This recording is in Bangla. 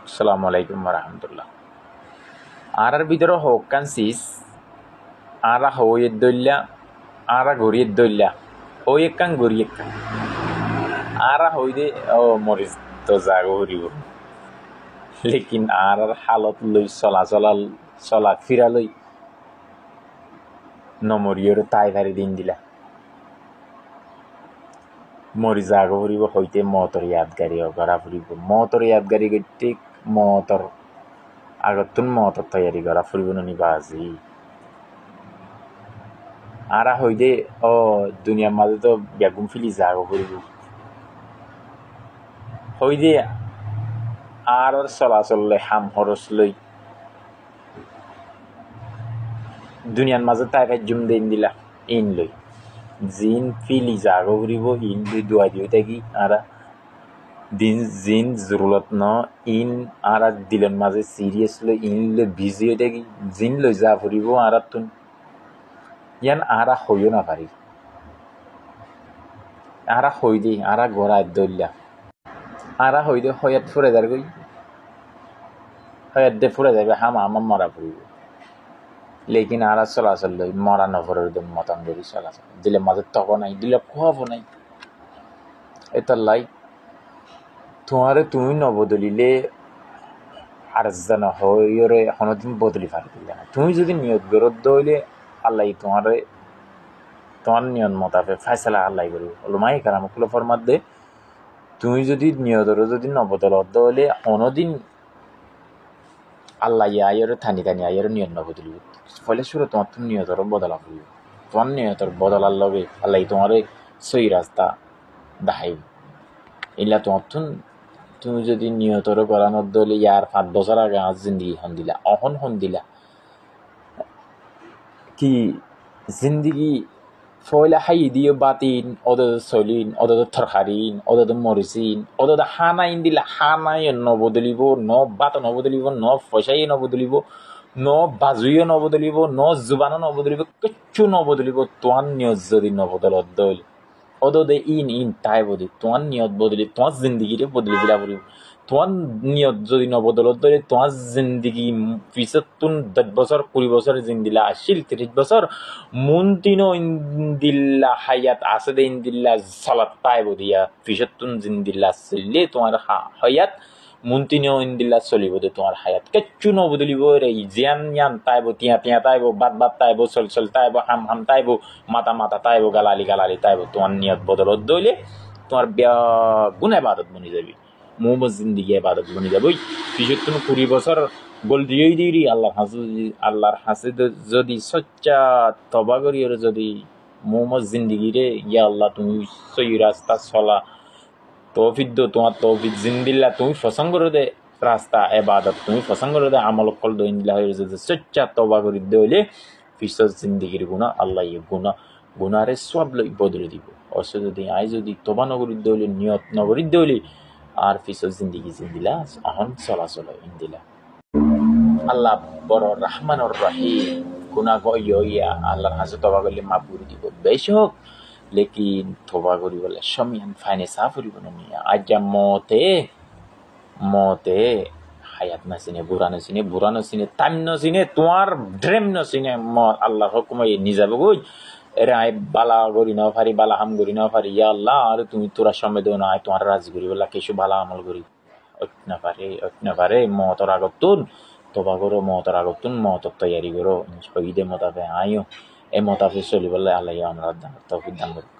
আসসালামু আলাইকুম রহমতুল্লাহ। আর ভিতরে হোক কানসিস আরা হইয়ের দইল্লা আরা ঘড়িয়ের দইল্লা হই একান ঘড়ি একান আরা হই দে ও মরিস তো জাগ হরিব লেকিন আর হালত লই চলা ফিরা লই নমরিয়র তাই ধারি দিন দিলা মরি জাগ হরিব হইতে মতর ইয়াদগারি করা ফুরিব মতর ইয়াদগারি গইতে মতর আগতুন মতর তৈয়ারি করা ফুরিব নিবা আজি আরা হইদে ও দুনিয়ার মাঝে তো বেগুন ফিলি জাগ হরিব হইদে আর চলাচল লই হাম হরস লই দুনিয়ার মাঝে তাই জুম দিন দিলা ইন লই জিন ফিলি জাগ হরিব ইন লই দুয়া দিও থাকি আরা দিন জিন জরুরত ন ইন আরা দিলের মাঝে সিরিয়াস লই ইন লই বিজি হয়ে থাকি জিন লই যা ফুরিব আরা তুন ইয়ান আরা হইও না পারি আরা হই দি আরা গড়ায় দইলা আরা হই দে হয়াত ফুরে দার গই হয়াত দে ফুরে যাবে হাম আমার মরা ফুরিব লেকিন আরা চলাচল লই মরা নফরের দম মতন করি চলাচল দিলে মাঝে তক নাই দিলে খোয়াব নাই এটা লাই তোমারে তুমি নবদলিলে আর জানা হইরে হনদিন বদলি ফার দিলে না তুমি যদি নিয়ত গরত দইলে আল্লাহ তোমার নিয়ত মোতাবেক ফাইসালা আল্লাহ করিব ওলামায়ে কেরাম কুল ফরমাত দে তুমি যদি নিয়তর যদি নবদলত দইলে অনদিন আল্লাহ আয়রে থানি আয়রে নিয়ত নবদলিব ফলে শুরু তোমার তুমি নিয়তর বদলা করিব তোমার নিয়তর বদলার লগে আল্লাহ তোমারে সই রাস্তা দেখাইব এলা তোমার তুমি যদি নিয়তর করানোর দলে ইয়ার 5 বছর আগে আজ জিন্দিগি হন দিলা অহন হন দিলা কি জিন্দিগি ফয়লা হাই দিয়ে বাতিন ওদের চলিন ওদের তরকারিন ওদের মরিচিন ওদের হানাইন দিলা হানাই নবদলিব ন বাত নবদলিব ন পয়সাই নবদলিব ন বাজুয়ে নবদলিব ন জুবানো নবদলিব কিচ্ছু নবদলিব তোমার নিয়ত যদি নবদলত দল ওদের ইন তাই বদি তোমার নিয়ত বদলি তোমার জিন্দিগিরে বদলি দিলা পড়িব তোমার নিয়ত যদি নবদলত দলে তোমার জিন্দিগি পিছত তুন 10 বছর 20 বছর জিন্দিলা আসিল 30 বছর মুন্তিনো ইন্দিল্লা হায়াত আছে দে ইন্দিল্লা সালাত তাই বদিয়া পিছত তুন জিন্দিল্লা চললে তোমার হায়াত মুন্তিনো ইন্দিল্লা চলিব দে তোমার হায়াত কিচ্ছু নবদলিব রে জিয়ান তাইব তিয়া তাইব বাত তাইব চল তাইব হাম তাইব মাতা তাইব গালালি তাইব তোমার নিয়ত বদলত দইলে তোমার গুণ ইবাদত বনি যাবি মোহাম্মদ জিন্দিগি ইবাদত বনি যাবই পিছত তুমি 20 বছর গোল দিয়েই আল্লাহর হাসে যদি সচ্চা তবা করি যদি মোহাম্মদ জিন্দিগিরে ইয়া আল্লাহ তুমি সই রাস্তা চলা তৌফিক দো তোমার তৌফিক জিন্দিল্লা তুমি পছন্দ করে দে রাস্তা এবাদত তুমি পছন্দ করে দে আমল কল দইন দিলা হয়ে যদি সচ্চা তবা করি দইলে পিছত জিন্দিগির গুণা আল্লাহ গুণারে সব লই বদলে দিব অবশ্য যদি তবা নগরী দইলে নিয়ত নগরী দইলে আর পিছত জিন্দিগি জিন্দিলা অহন চলাচল ইন্দিলা আল্লাহ বড় রহমানুর রহিম গুণা গইয়া আল্লাহর হাসে তবা করলে মাফ করে দিব বেশি হোক লেকিন তবা করি বলে সমিয়ান ফাইনে সাফ করিব না আজ্ঞা মতে হায়াত নাচিনে বুড়া নচিনে টাইম নচিনে তোমার ড্রেম নচিনে আল্লাহর হুকুমে নিজাবে গই এরে আই বালা করি না পারি বালা হাম করি না পারি ইয়া আল্লাহ আর তুমি তোরা সময় দেও না তোমার রাজি করি বলা কিছু বালা আমল করি না পারে মতর আগতুন তবা করো মতর আগতুন মতর তৈয়ারি করো শহীদে মোতাবে আইও এই মোতাবে চলিবলে আল্লাহ আমরা তৌফিক দান করুন।